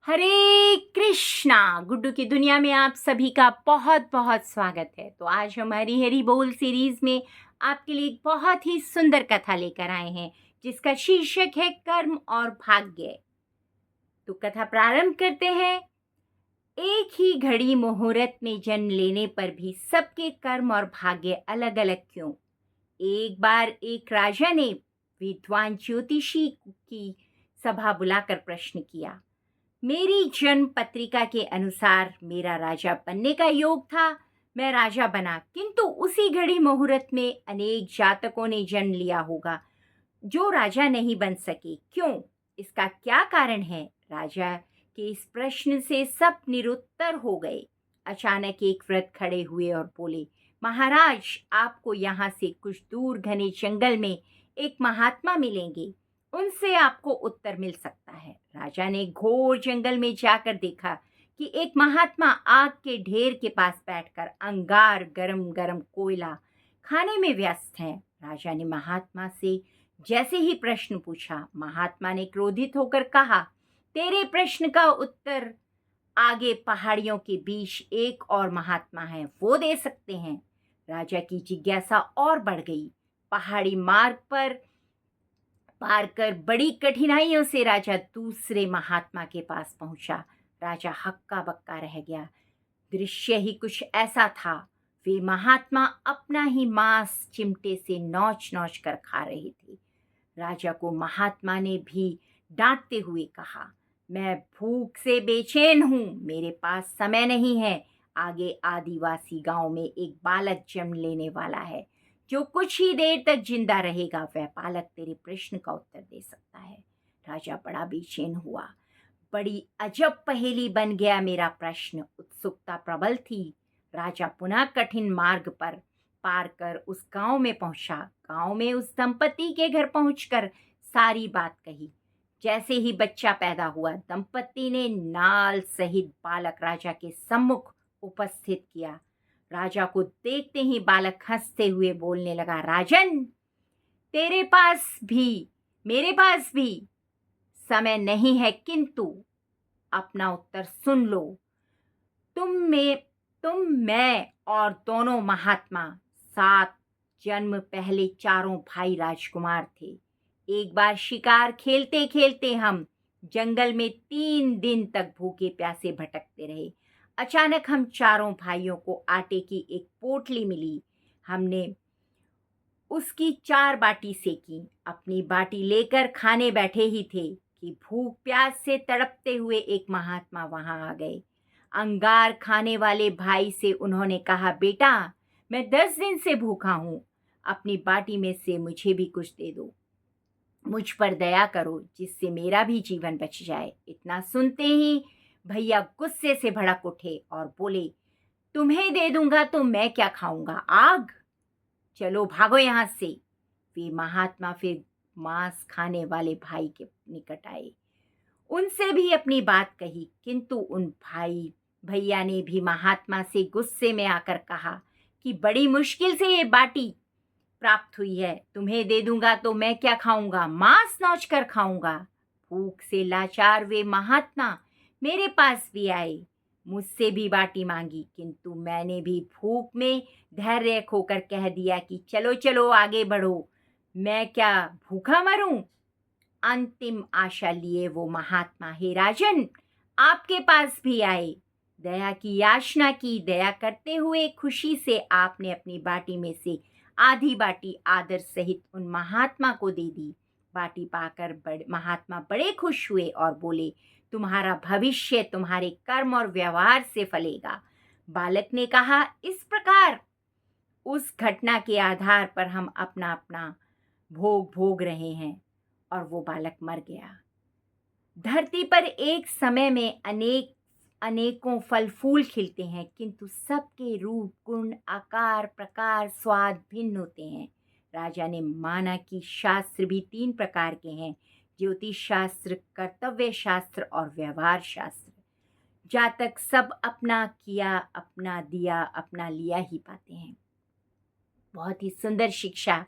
हरे कृष्णा। गुड्डू की दुनिया में आप सभी का बहुत बहुत स्वागत है। तो आज हम हरी हरी बोल सीरीज में आपके लिए एक बहुत ही सुंदर कथा लेकर आए हैं जिसका शीर्षक है कर्म और भाग्य। तो कथा प्रारंभ करते हैं। एक ही घड़ी मुहूर्त में जन्म लेने पर भी सबके कर्म और भाग्य अलग अलग क्यों? एक बार एक राजा ने विद्वान ज्योतिषी की सभा बुलाकर प्रश्न किया। मेरी जन्म पत्रिका के अनुसार मेरा राजा बनने का योग था। मैं राजा बना, किंतु उसी घड़ी मुहूर्त में अनेक जातकों ने जन्म लिया होगा जो राजा नहीं बन सके। क्यों? इसका क्या कारण है? राजा के इस प्रश्न से सब निरुत्तर हो गए। अचानक एक वृद्ध खड़े हुए और बोले, महाराज, आपको यहाँ से कुछ दूर घने जंगल में एक महात्मा मिलेंगे। उनसे आपको उत्तर मिल सकता है। राजा ने घोर जंगल में जाकर देखा कि एक महात्मा आग के ढेर के पास बैठकर अंगार गरम गरम कोयला खाने में व्यस्त हैं। राजा ने महात्मा से जैसे ही प्रश्न पूछा, महात्मा ने क्रोधित होकर कहा, तेरे प्रश्न का उत्तर आगे पहाड़ियों के बीच एक और महात्मा है, वो दे सकते हैं। राजा की जिज्ञासा और बढ़ गई। पहाड़ी मार्ग पर पार कर बड़ी कठिनाइयों से राजा दूसरे महात्मा के पास पहुंचा। राजा हक्का बक्का रह गया। दृश्य ही कुछ ऐसा था। वे महात्मा अपना ही मांस चिमटे से नोच नोच कर खा रहे थे। राजा को महात्मा ने भी डांटते हुए कहा, मैं भूख से बेचैन हूँ, मेरे पास समय नहीं है। आगे आदिवासी गांव में एक बालक जन्म लेने वाला है जो कुछ ही देर तक जिंदा रहेगा। वह बालक तेरे प्रश्न का उत्तर दे सकता है। राजा बड़ा बेचैन हुआ। बड़ी अजब पहेली बन गया मेरा प्रश्न। उत्सुकता प्रबल थी। राजा पुनः कठिन मार्ग पर पार कर उस गांव में पहुंचा। गांव में उस दंपति के घर पहुंचकर सारी बात कही। जैसे ही बच्चा पैदा हुआ, दंपति ने नाल सहित बालक राजा के सम्मुख उपस्थित किया। राजा को देखते ही बालक हंसते हुए बोलने लगा, राजन, तेरे पास भी मेरे पास भी समय नहीं है, किंतु अपना उत्तर सुन लो। मैं और दोनों महात्मा 7 जन्म पहले चारों भाई राजकुमार थे। एक बार शिकार खेलते खेलते हम जंगल में 3 दिन तक भूखे प्यासे भटकते रहे। अचानक हम चारों भाइयों को आटे की एक पोटली मिली। हमने उसकी 4 बाटी सेकी। अपनी बाटी लेकर खाने बैठे ही थे कि भूख प्यास से तड़पते हुए एक महात्मा वहां आ गए। अंगार खाने वाले भाई से उन्होंने कहा, बेटा, मैं 10 दिन से भूखा हूं, अपनी बाटी में से मुझे भी कुछ दे दो। मुझ पर दया करो, जिससे मेरा भी जीवन बच जाए। इतना सुनते ही भैया गुस्से से भड़क उठे और बोले, तुम्हें दे दूंगा तो मैं क्या खाऊंगा? आग! चलो भागो यहाँ से। वे महात्मा फिर मांस खाने वाले भाई के निकट आए। उनसे भी अपनी बात कही, किंतु उन भैया ने भी महात्मा से गुस्से में आकर कहा कि बड़ी मुश्किल से ये बाटी प्राप्त हुई है, तुम्हें दे दूंगा तो मैं क्या खाऊंगा? मांस नोच कर खाऊंगा। भूख से लाचार वे महात्मा मेरे पास भी आए, मुझसे भी बाटी मांगी, किंतु मैंने भी भूख में धैर्य खोकर कह दिया कि चलो चलो आगे बढ़ो, मैं क्या भूखा मरूं? अंतिम आशा लिए वो महात्मा, हे राजन, आपके पास भी आए, दया की याचना की। दया करते हुए खुशी से आपने अपनी बाटी में से आधी बाटी आदर सहित उन महात्मा को दे दी। बाटी पाकर महात्मा बड़े खुश हुए और बोले, तुम्हारा भविष्य तुम्हारे कर्म और व्यवहार से फलेगा। बालक ने कहा, इस प्रकार उस घटना के आधार पर हम अपना अपना भोग भोग रहे हैं। और वो बालक मर गया। धरती पर एक समय में अनेकों फल फूल खिलते हैं, किंतु सबके रूप, गुण, आकार, प्रकार, स्वाद भिन्न होते हैं। राजा ने माना कि शास्त्र भी 3 प्रकार के हैं, ज्योतिष शास्त्र, कर्तव्य शास्त्र और व्यवहार शास्त्र। जातक सब अपना किया, अपना दिया, अपना लिया ही पाते हैं। बहुत ही सुंदर शिक्षा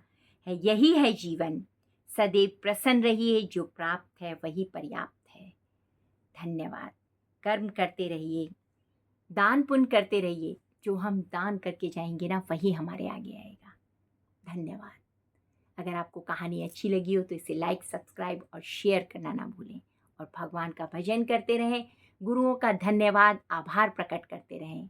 है। यही है जीवन। सदैव प्रसन्न रहिए, जो प्राप्त है वही पर्याप्त है। धन्यवाद। कर्म करते रहिए, दान पुण्य करते रहिए। जो हम दान करके जाएंगे ना, वही हमारे आगे आएगा। धन्यवाद। अगर आपको कहानी अच्छी लगी हो तो इसे लाइक, सब्सक्राइब और शेयर करना ना भूलें। और भगवान का भजन करते रहें, गुरुओं का धन्यवाद, आभार प्रकट करते रहें।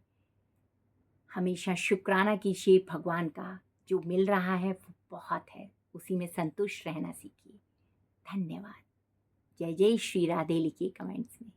हमेशा शुक्राना कीजिए भगवान का, जो मिल रहा है वो बहुत है, उसी में संतुष्ट रहना सीखिए। धन्यवाद। जय जय श्री राधे लिखिए कमेंट्स में।